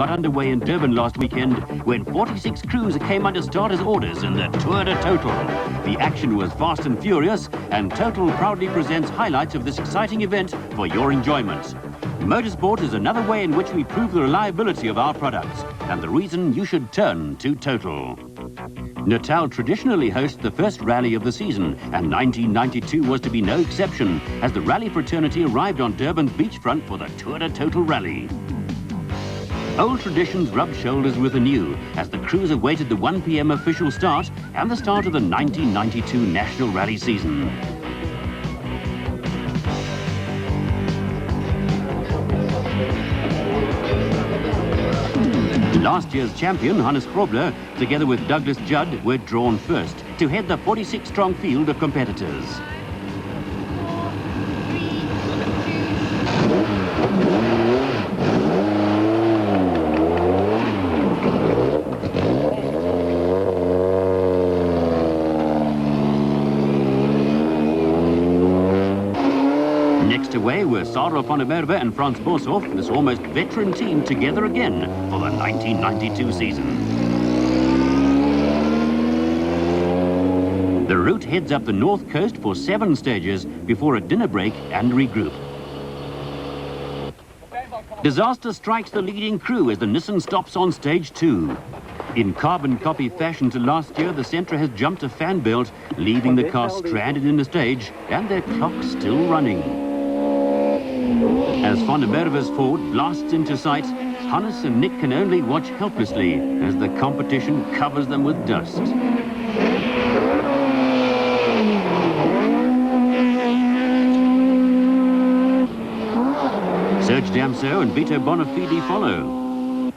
got underway in Durban last weekend when 46 crews came under starters' orders in the Tour de Total. The action was fast and furious, and Total proudly presents highlights of this exciting event for your enjoyment. Motorsport is another way in which we prove the reliability of our products, and the reason you should turn to Total. Natal traditionally hosts the first rally of the season, and 1992 was to be no exception, as the rally fraternity arrived on Durban's beachfront for the Tour de Total rally. Old traditions rubbed shoulders with the new, as the crews awaited the 1 p.m. official start and the start of the 1992 National Rally season. Last year's champion, Hannes Grobler, together with Douglas Judd, were drawn first to head the 46-strong field of competitors. Next away were Sarah van der Merwe and Frans Boshoff, this almost veteran team, together again for the 1992 season. The route heads up the north coast for 7 stages before a dinner break and regroup. Disaster strikes the leading crew as the Nissan stops on stage 2. In carbon copy fashion to last year, the Sentra has jumped a fan belt, leaving the car stranded in the stage and their clock still running. As van der Merwe's Ford blasts into sight, Hannes and Nick can only watch helplessly as the competition covers them with dust. Serge Damso and Vito Bonafide follow.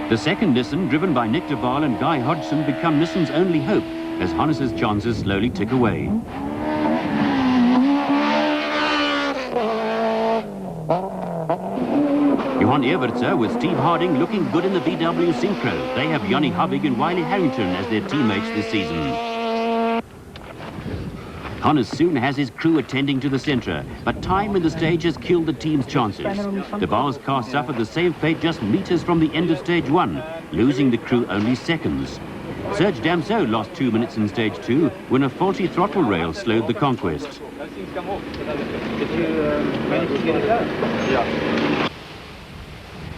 The second Nissan, driven by Nick de Waal and Guy Hodgson, become Nissan's only hope as Hannes' chances slowly tick away. Johan Evertse with Steve Harding looking good in the VW Synchro. They have Jannie Habig and Wiley Harrington as their teammates this season. Hannes soon has his crew attending to the Sentra, but time in the stage has killed the team's chances. De Waal's car suffered the same fate just meters from the end of stage 1, losing the crew only seconds. Serge Damso lost 2 minutes in stage 2 when a faulty throttle rail slowed the conquest.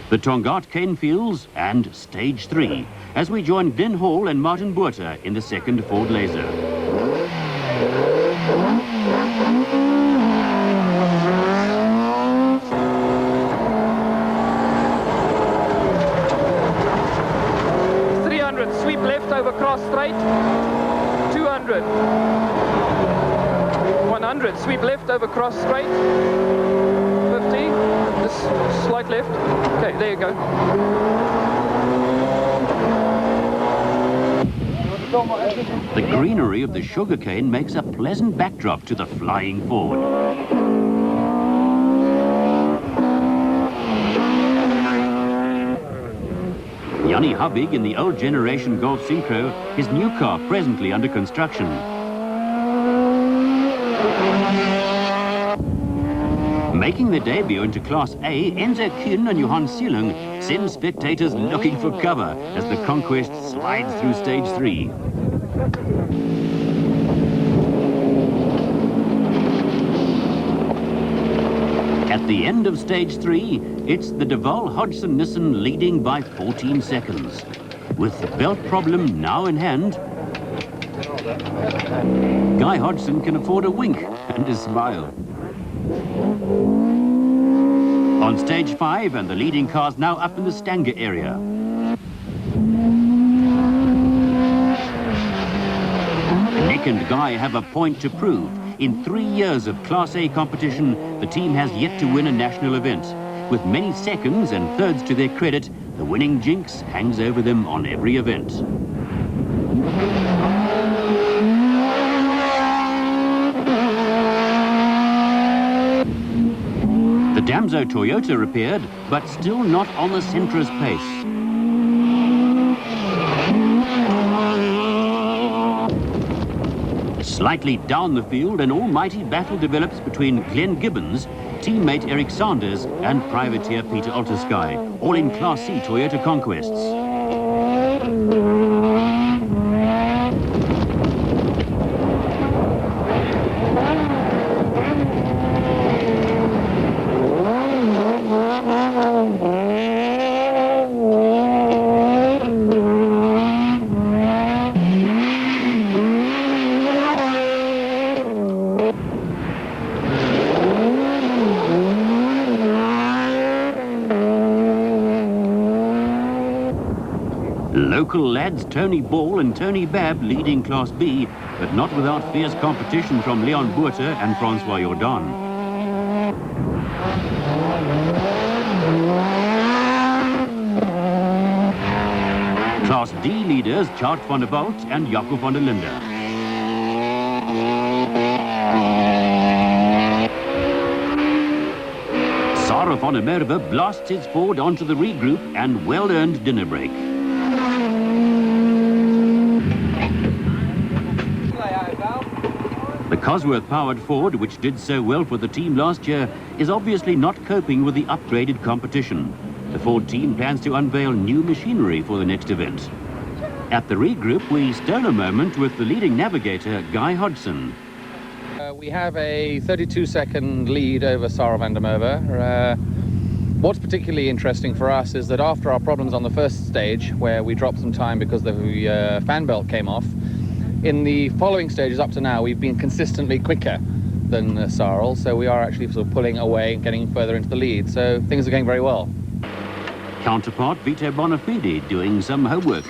The Tongaat cane fields and stage 3 as we join Glenn Hall and Martin Botha in the second Ford Laser. Sweep left over cross straight, 200, 100, sweep left over cross straight, 50, this slight left, okay, there you go. The greenery of the sugarcane makes a pleasant backdrop to the flying Ford. Jannie Habig in the old generation Golf Synchro, his new car presently under construction. Making their debut into Class A, Enzo Kuhn and Johan Seelung send spectators looking for cover as the Conquest slides through stage 3. At the end of stage 3, it's the de Waal Hodgson Nissan leading by 14 seconds. With the belt problem now in hand, Guy Hodgson can afford a wink and a smile. On stage 5, and the leading car's now up in the Stanger area. Nick and Guy have a point to prove. In 3 years of Class A competition, the team has yet to win a national event. With many seconds and thirds to their credit, the winning jinx hangs over them on every event. The Damso Toyota appeared, but still not on the Sentra's pace. Slightly down the field, an almighty battle develops between Glenn Gibbons, teammate Eric Sanders and privateer Peter Altersky, all in Class C Toyota Conquests. Local lads Tony Ball and Tony Babb leading Class B, but not without fierce competition from Leon Buerter and Francois Jordan. Class D leaders Chart van der Walt and Jaco van der Linde. Sarah van der Merwe blasts his Ford onto the regroup and well-earned dinner break. The Cosworth-powered Ford, which did so well for the team last year, is obviously not coping with the upgraded competition. The Ford team plans to unveil new machinery for the next event. At the regroup, we stole a moment with the leading navigator, Guy Hodgson. We have a 32-second lead over Sarah van der Merwe. What's particularly interesting for us is that after our problems on the first stage, where we dropped some time because the fan belt came off, in the following stages up to now, we've been consistently quicker than Sarl, so we are actually sort of pulling away and getting further into the lead, so things are going very well. Counterpart Vito Bonafide doing some homework.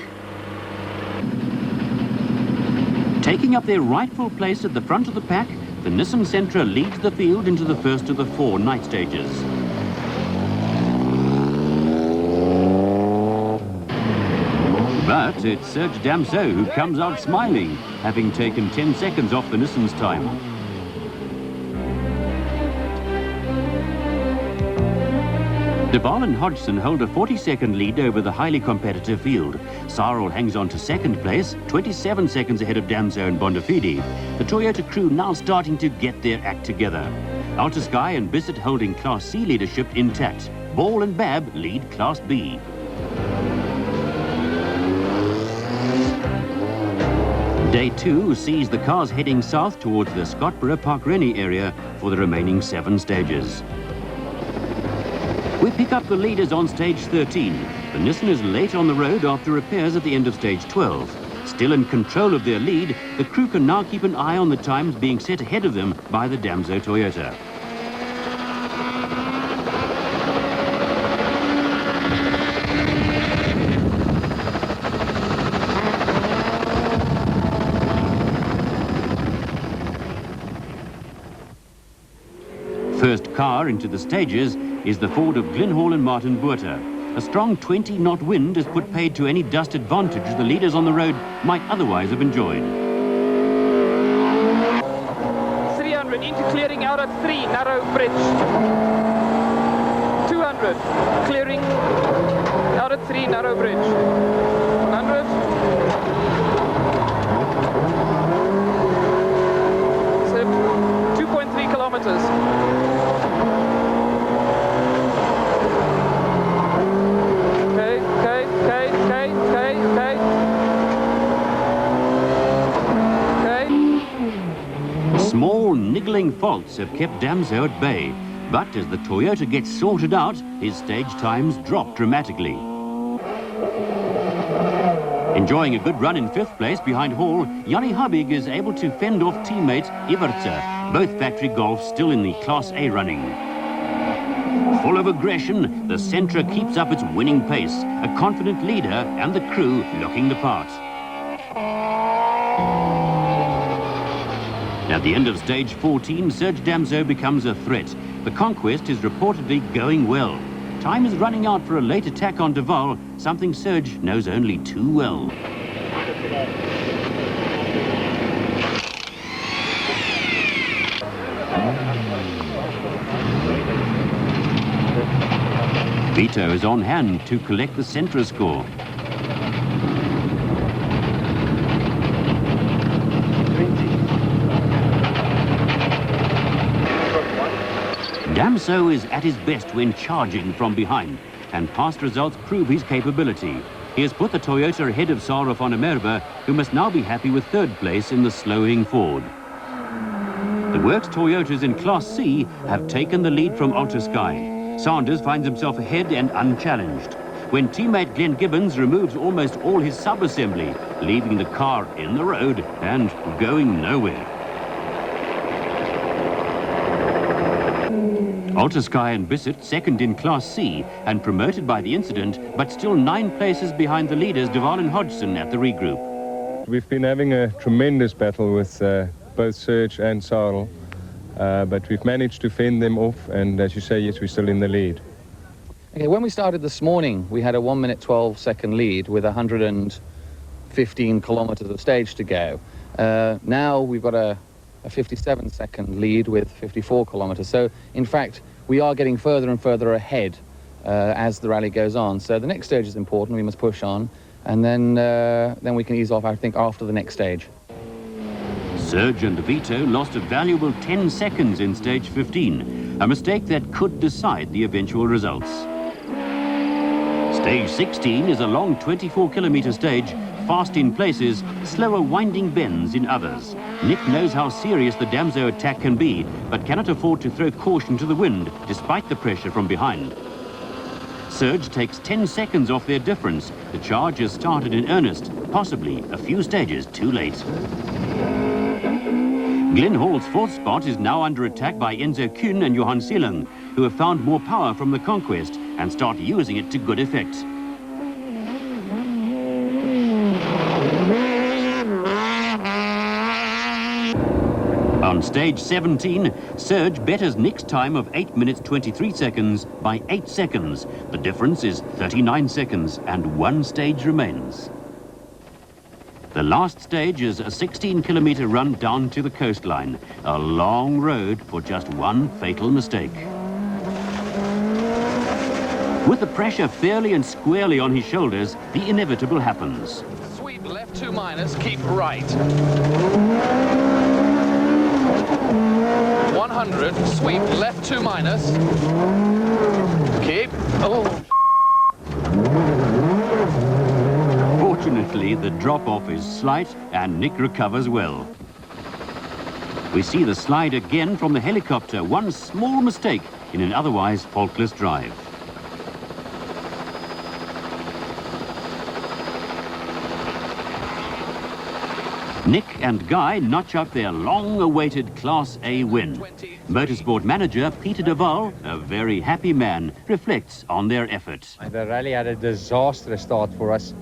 Taking up their rightful place at the front of the pack, the Nissan Sentra leads the field into the first of the 4 night stages. But it's Serge Damso who comes out smiling, having taken 10 seconds off the Nissan's time. Duval and Hodgson hold a 40-second lead over the highly competitive field. Sarl hangs on to second place, 27 seconds ahead of Damso and Bonafide. The Toyota crew now starting to get their act together. Altersky and Bissett holding Class C leadership intact. Ball and Babb lead Class B. Day 2 sees the cars heading south towards the Scottborough Park Rennie area for the remaining 7 stages. We pick up the leaders on stage 13. The Nissan is late on the road after repairs at the end of stage 12. Still in control of their lead, the crew can now keep an eye on the times being set ahead of them by the Damso Toyota. First car into the stages is the Ford of Glenhall and Martin Buerter. A strong 20-knot wind has put paid to any dust advantage the leaders on the road might otherwise have enjoyed. 300 into clearing out at 3, narrow bridge. 200, clearing out at 3, narrow bridge. 100. So 2.3 kilometers. Small, niggling faults have kept Damso at bay, but as the Toyota gets sorted out, his stage times drop dramatically. Enjoying a good run in 5th place behind Hall, Jannie Habig is able to fend off teammate Ivertse, both factory Golfs still in the Class A running. Full of aggression, the Sentra keeps up its winning pace, a confident leader and the crew looking the part. At the end of stage 14, Serge Damso becomes a threat. The Conquest is reportedly going well. Time is running out for a late attack on Duval, something Serge knows only too well. Vito is on hand to collect the Sentra score. Bosso is at his best when charging from behind, and past results prove his capability. He has put the Toyota ahead of Sarah van der Merwe, who must now be happy with third place in the slowing Ford. The Works Toyotas in Class C have taken the lead from Alta Sky. Sanders finds himself ahead and unchallenged, when teammate Glenn Gibbons removes almost all his sub-assembly, leaving the car in the road and going nowhere. Alta Sky and Bissett second in Class C and promoted by the incident, but still 9 places behind the leaders Duval and Hodgson at the regroup. We've been having a tremendous battle with both Serge and Sarl, but we've managed to fend them off, and as you say, yes, we're still in the lead. Okay, when we started this morning, we had a 1 minute 12 second lead with 115 kilometers of stage to go. Now we've got a 57 second lead with 54 kilometers. So in fact, we are getting further and further ahead as the rally goes on. So the next stage is important. We must push on, and then we can ease off, I think, after the next stage. Serge and Vito lost a valuable 10 seconds in stage 15, a mistake that could decide the eventual results. Stage 16 is a long 24-kilometer stage, fast in places, slower winding bends in others. Nick knows how serious the Damso attack can be, but cannot afford to throw caution to the wind, despite the pressure from behind. Serge takes 10 seconds off their difference. The charge has started in earnest, possibly a few stages too late. Glenn Hall's 4th spot is now under attack by Enzo Kuhn and Johan Seelang, who have found more power from the Conquest and start using it to good effect. On stage 17, Serge betters Nick's time of 8 minutes 23 seconds by 8 seconds. The difference is 39 seconds and 1 stage remains. The last stage is a 16-kilometer run down to the coastline, a long road for just one fatal mistake. With the pressure fairly and squarely on his shoulders, the inevitable happens. Sweep left 2 minus, keep right. 100, sweep left 2 minus. Keep. Oh. Fortunately, the drop-off is slight and Nick recovers well. We see the slide again from the helicopter, one small mistake in an otherwise faultless drive. Nick and Guy notch up their long-awaited Class A win. Motorsport manager Peter Duval, a very happy man, reflects on their effort. The rally had a disastrous start for us.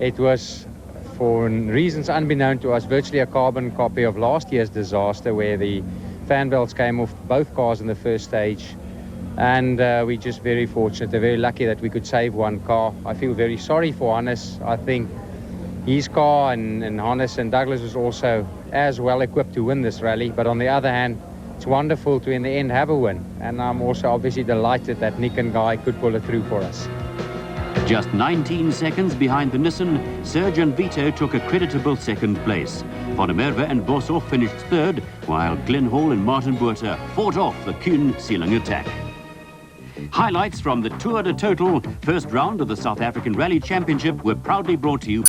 It was, for reasons unbeknown to us, virtually a carbon copy of last year's disaster, where the fan belts came off both cars in the first stage. And we're just very fortunate, very lucky that we could save one car. I feel very sorry for Hannes. I think his car and Hannes and Douglas was also as well equipped to win this rally. But on the other hand, it's wonderful to in the end have a win. And I'm also obviously delighted that Nick and Guy could pull it through for us. Just 19 seconds behind the Nissan, Serge and Vito took a creditable second place. Van der Merwe and Bosso finished third, while Glenn Hall and Martin Botha fought off the Kuhn-Seelang attack. Highlights from the Tour de Total first round of the South African Rally Championship were proudly brought to you